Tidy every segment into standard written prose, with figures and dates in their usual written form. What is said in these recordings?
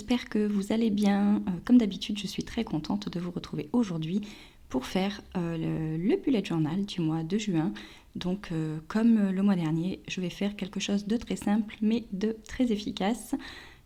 j'espère que vous allez bien. Comme d'habitude, je suis très contente de vous retrouver aujourd'hui pour faire le bullet journal du mois de juin. Donc comme le mois dernier, je vais faire quelque chose de très simple mais de très efficace.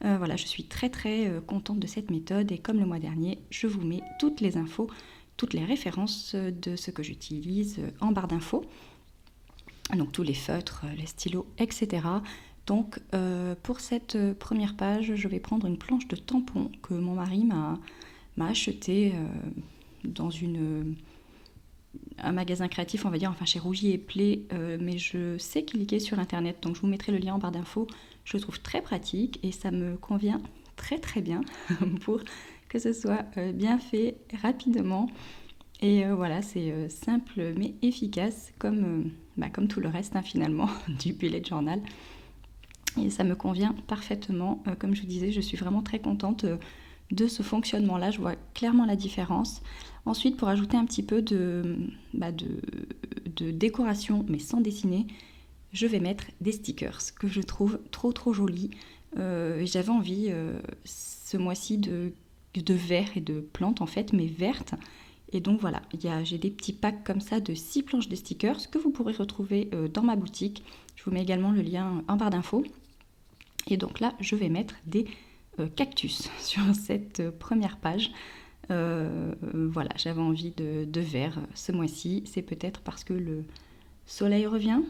Voilà, je suis très contente de cette méthode et comme le mois dernier, je vous mets toutes les infos, toutes les références de ce que j'utilise en barre d'infos. Donc tous les feutres, les stylos, etc. Donc pour cette première page, je vais prendre une planche de tampon que mon mari m'a achetée dans un magasin créatif, on va dire, enfin chez Rougier et Play, mais je sais qu'il est sur internet, donc je vous mettrai le lien en barre d'infos. Je le trouve très pratique et ça me convient très bien pour que ce soit bien fait rapidement. Et voilà, c'est simple mais efficace comme tout le reste finalement du bullet journal. Et ça me convient parfaitement. Comme je vous disais, je suis vraiment très contente de ce fonctionnement-là. Je vois clairement la différence. Ensuite, pour ajouter un petit peu de décoration, mais sans dessiner, je vais mettre des stickers que je trouve trop jolis. J'avais envie ce mois-ci de verre et de plantes en fait, mais vertes. Et donc voilà, j'ai des petits packs comme ça de 6 planches de stickers que vous pourrez retrouver dans ma boutique. Je vous mets également le lien en barre d'infos. Et donc là, je vais mettre des cactus sur cette première page. Voilà, j'avais envie de vert ce mois-ci. C'est peut-être parce que le soleil revient.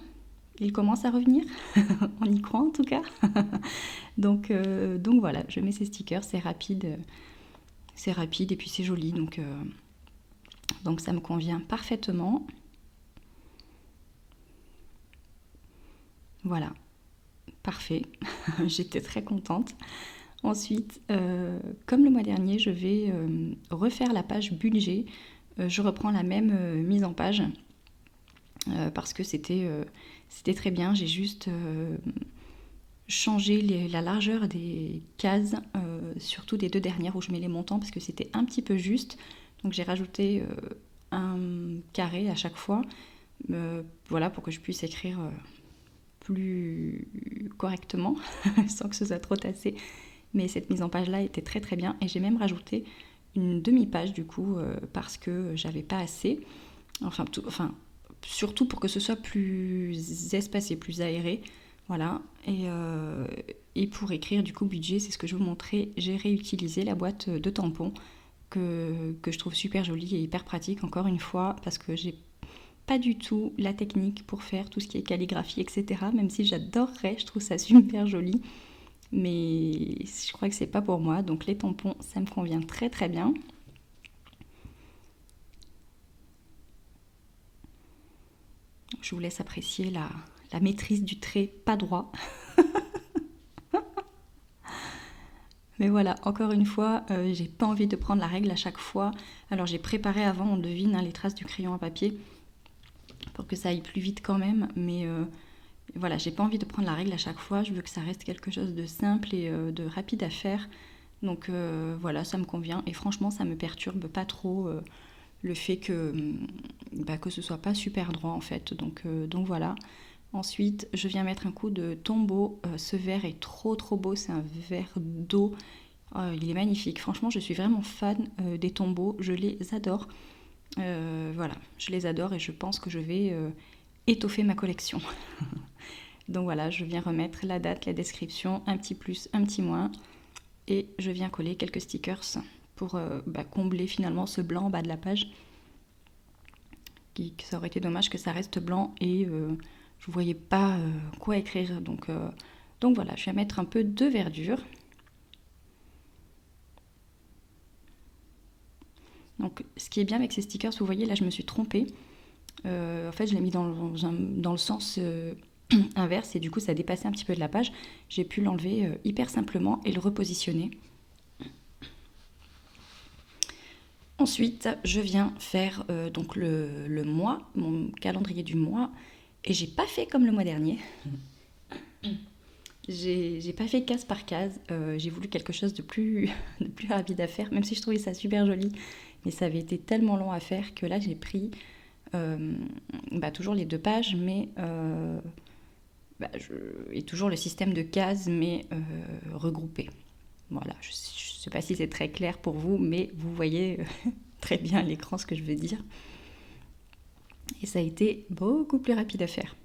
Il commence à revenir. On y croit en tout cas. donc voilà, je mets ces stickers. C'est rapide et puis c'est joli. Donc ça me convient parfaitement. Voilà, parfait. J'étais très contente. Ensuite, comme le mois dernier, je vais refaire la page budget. Je reprends la même mise en page parce que c'était très bien. J'ai juste changé la largeur des cases, surtout des 2 dernières où je mets les montants parce que c'était un petit peu juste. Donc j'ai rajouté un carré à chaque fois, voilà, pour que je puisse écrire plus correctement sans que ce soit trop tassé. Mais cette mise en page là était très bien et j'ai même rajouté une demi-page du coup parce que j'avais pas assez. Enfin, surtout pour que ce soit plus espacé, plus aéré. Voilà. Et pour écrire du coup budget, c'est ce que je vous montrais. J'ai réutilisé la boîte de tampons que je trouve super jolie et hyper pratique encore une fois parce que j'ai pas du tout la technique pour faire tout ce qui est calligraphie, etc. Même si j'adorerais, je trouve ça super joli. Mais je crois que c'est pas pour moi. Donc les tampons, ça me convient très bien. Je vous laisse apprécier la maîtrise du trait pas droit. Mais voilà, encore une fois, j'ai pas envie de prendre la règle à chaque fois. Alors j'ai préparé avant, on devine, les traces du crayon à papier pour que ça aille plus vite quand même. Mais voilà, j'ai pas envie de prendre la règle à chaque fois. Je veux que ça reste quelque chose de simple et de rapide à faire. Donc voilà, ça me convient. Et franchement, ça me perturbe pas trop le fait que ce soit pas super droit en fait. Donc voilà. Ensuite, je viens mettre un coup de tombeau. Ce verre est trop beau. C'est un verre d'eau. Il est magnifique. Franchement, je suis vraiment fan des tombeaux. Je les adore. Voilà, je les adore et je pense que je vais étoffer ma collection. Donc voilà, je viens remettre la date, la description, un petit plus, un petit moins. Et je viens coller quelques stickers pour combler finalement ce blanc en bas de la page. Ça aurait été dommage que ça reste blanc et je ne voyais pas quoi écrire. Donc voilà, je vais mettre un peu de verdure. Donc ce qui est bien avec ces stickers, vous voyez là je me suis trompée. En fait je l'ai mis dans le sens inverse et du coup ça dépassait un petit peu de la page. J'ai pu l'enlever hyper simplement et le repositionner. Ensuite, je viens faire donc le mois, mon calendrier du mois, et j'ai pas fait comme le mois dernier. J'ai pas fait case par case. J'ai voulu quelque chose de plus rapide à faire, même si je trouvais ça super joli, mais ça avait été tellement long à faire que là j'ai pris toujours les 2 pages, mais et toujours le système de cases, mais regroupé. Voilà, je ne sais pas si c'est très clair pour vous, mais vous voyez très bien à l'écran ce que je veux dire. Et ça a été beaucoup plus rapide à faire.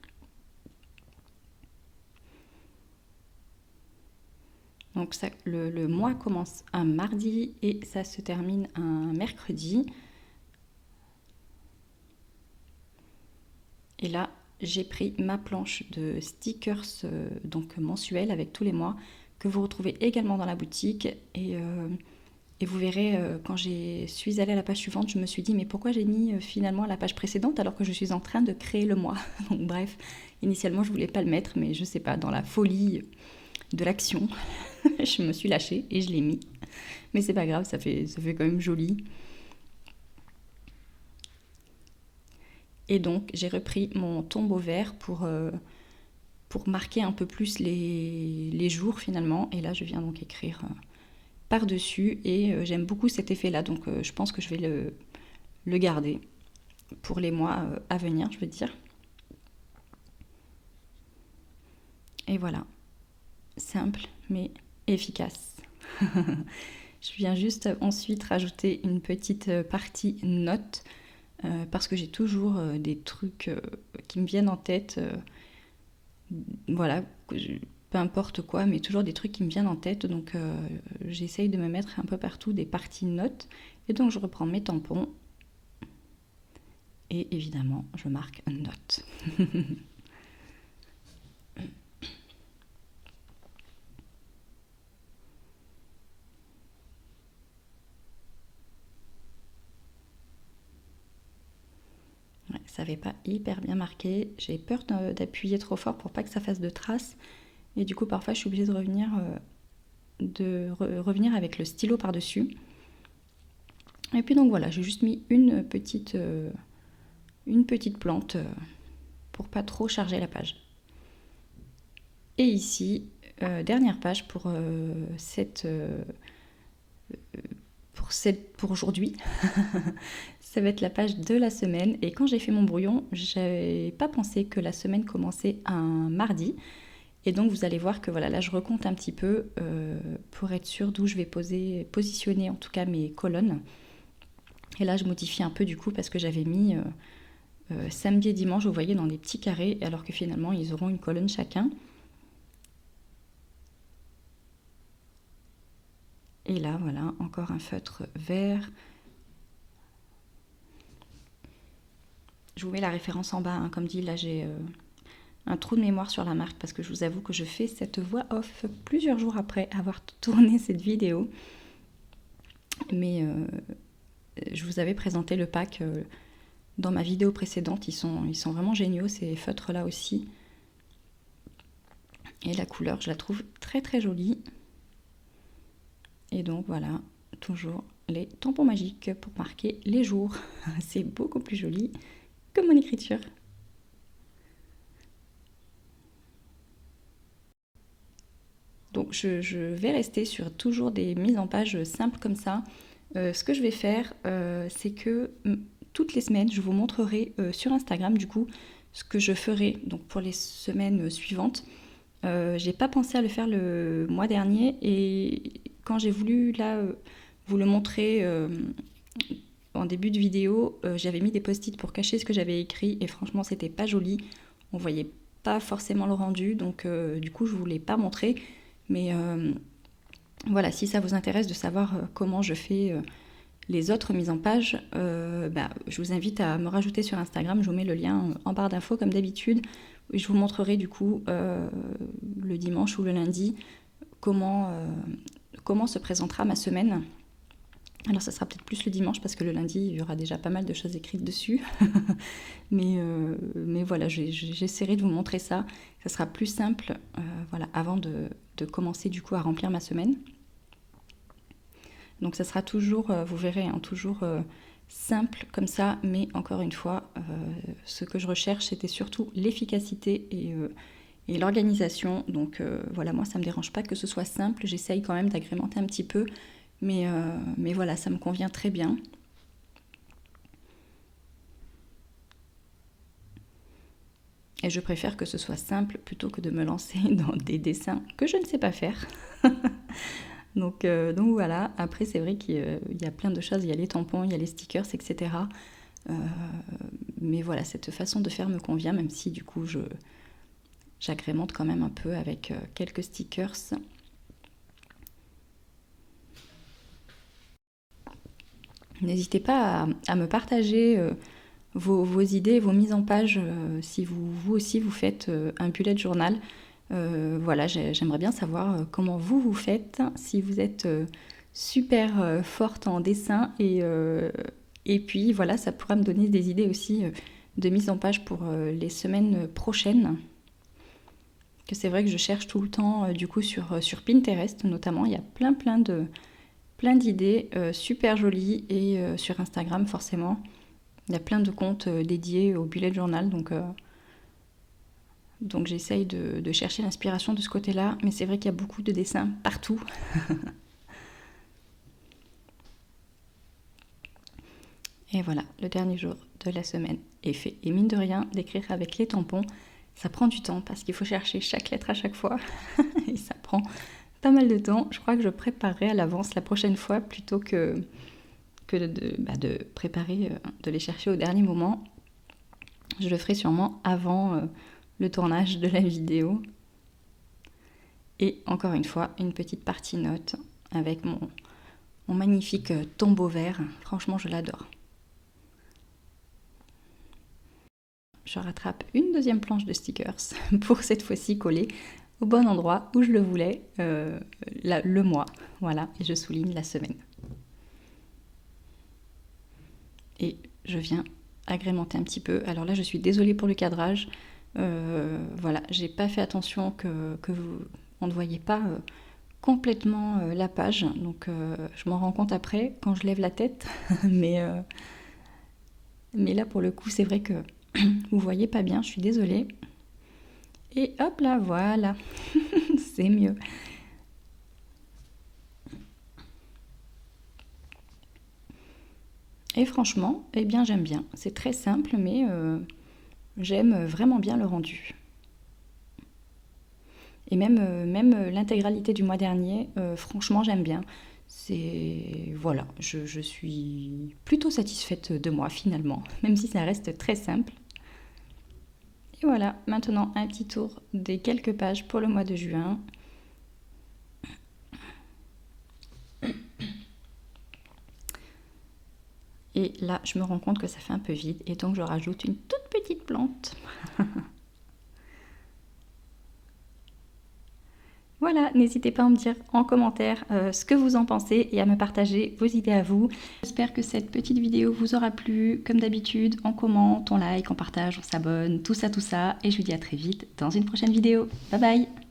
Donc ça, le mois commence un mardi et ça se termine un mercredi. Et là, j'ai pris ma planche de stickers donc mensuelle avec tous les mois que vous retrouvez également dans la boutique. Et vous verrez, quand je suis allée à la page suivante, je me suis dit mais pourquoi j'ai mis finalement la page précédente alors que je suis en train de créer le mois. Donc bref, initialement je voulais pas le mettre, mais je sais pas, dans la folie de l'action, je me suis lâchée et je l'ai mis. Mais c'est pas grave, ça fait quand même joli. Et donc j'ai repris mon tombeau vert pour marquer un peu plus les jours finalement. Et là je viens donc écrire par-dessus et j'aime beaucoup cet effet-là. Donc je pense que je vais le garder pour les mois à venir, je veux dire. Et voilà, simple mais efficace. Je viens juste ensuite rajouter une petite partie notes parce que j'ai toujours des trucs qui me viennent en tête. Voilà, peu importe quoi, mais toujours des trucs qui me viennent en tête. Donc j'essaye de me mettre un peu partout des parties notes. Et donc je reprends mes tampons. Et évidemment, je marque note. Ouais, ça n'avait pas hyper bien marqué. J'ai peur d'appuyer trop fort pour pas que ça fasse de traces. Et du coup, parfois, je suis obligée de revenir avec le stylo par-dessus. Et puis donc voilà, j'ai juste mis une petite plante pour pas trop charger la page. Et ici, dernière page pour aujourd'hui. Ça va être la page de la semaine. Et quand j'ai fait mon brouillon, j'avais pas pensé que la semaine commençait un mardi. Et donc vous allez voir que voilà, là je recompte un petit peu pour être sûre d'où je vais positionner en tout cas mes colonnes. Et là je modifie un peu du coup parce que j'avais mis samedi et dimanche, vous voyez, dans des petits carrés, alors que finalement ils auront une colonne chacun. Et là voilà, encore un feutre vert. Je vous mets la référence en bas, hein. Comme dit, là j'ai un trou de mémoire sur la marque parce que je vous avoue que je fais cette voix off plusieurs jours après avoir tourné cette vidéo. Mais je vous avais présenté le pack dans ma vidéo précédente. Ils sont vraiment géniaux ces feutres là aussi. Et la couleur, je la trouve très très jolie. Et donc voilà, toujours les tampons magiques pour marquer les jours. C'est beaucoup plus joli que mon écriture. Donc je vais rester sur toujours des mises en page simples comme ça. Ce que je vais faire, c'est que toutes les semaines, je vous montrerai sur Instagram du coup ce que je ferai donc pour les semaines suivantes. J'ai pas pensé à le faire le mois dernier et quand j'ai voulu là vous le montrer en début de vidéo, j'avais mis des post-it pour cacher ce que j'avais écrit et franchement c'était pas joli. On voyait pas forcément le rendu donc du coup je vous l'ai pas montré. Mais voilà, si ça vous intéresse de savoir comment je fais les autres mises en page, je vous invite à me rajouter sur Instagram. Je vous mets le lien en barre d'infos comme d'habitude. Je vous montrerai du coup le dimanche ou le lundi comment se présentera ma semaine. Alors ça sera peut-être plus le dimanche parce que le lundi il y aura déjà pas mal de choses écrites dessus. mais voilà, j'essaierai de vous montrer ça. Ça sera plus simple voilà, avant de commencer du coup à remplir ma semaine. Donc ça sera toujours, vous verrez, hein, toujours simple comme ça, mais encore une fois, ce que je recherche, c'était surtout l'efficacité et l'organisation. Donc voilà, moi, ça ne me dérange pas que ce soit simple, j'essaye quand même d'agrémenter un petit peu, mais voilà, ça me convient très bien. Et je préfère que ce soit simple plutôt que de me lancer dans des dessins que je ne sais pas faire. Donc voilà, après c'est vrai qu'il y a plein de choses, il y a les tampons, il y a les stickers, etc. Mais voilà, cette façon de faire me convient, même si du coup j'agrémente quand même un peu avec quelques stickers. N'hésitez pas à me partager vos idées, vos mises en page, si vous aussi vous faites un bullet journal. Voilà, j'aimerais bien savoir comment vous faites, si vous êtes super forte en dessin et puis voilà, ça pourra me donner des idées aussi de mise en page pour les semaines prochaines. Que c'est vrai que je cherche tout le temps du coup sur Pinterest notamment, il y a plein d'idées super jolies et sur Instagram forcément. Il y a plein de comptes dédiés au bullet journal, donc j'essaye de chercher l'inspiration de ce côté-là, mais c'est vrai qu'il y a beaucoup de dessins partout. Et voilà, le dernier jour de la semaine est fait. Et mine de rien, d'écrire avec les tampons, ça prend du temps parce qu'il faut chercher chaque lettre à chaque fois. Et ça prend pas mal de temps. Je crois que je préparerai à l'avance la prochaine fois plutôt que de préparer, de les chercher au dernier moment. Je le ferai sûrement avant le tournage de la vidéo. Et encore une fois, une petite partie note avec mon magnifique tombeau vert. Franchement, je l'adore. Je rattrape une deuxième planche de stickers pour cette fois-ci coller au bon endroit où je le voulais, le mois. Voilà, et je souligne la semaine. Et je viens agrémenter un petit peu. Alors là, je suis désolée pour le cadrage. Voilà, j'ai pas fait attention on ne voyait pas complètement la page. Donc je m'en rends compte après quand je lève la tête. mais là, pour le coup, c'est vrai que vous voyez pas bien, je suis désolée. Et hop là, voilà, c'est mieux. Et franchement, eh bien j'aime bien. C'est très simple, mais j'aime vraiment bien le rendu. Et même l'intégralité du mois dernier, franchement j'aime bien. Voilà, je suis plutôt satisfaite de moi finalement, même si ça reste très simple. Et voilà, maintenant un petit tour des quelques pages pour le mois de juin. Et là, je me rends compte que ça fait un peu vide et donc je rajoute une toute petite plante. Voilà, n'hésitez pas à me dire en commentaire ce que vous en pensez et à me partager vos idées à vous. J'espère que cette petite vidéo vous aura plu. Comme d'habitude, on commente, on like, on partage, on s'abonne, tout ça. Et je vous dis à très vite dans une prochaine vidéo. Bye bye!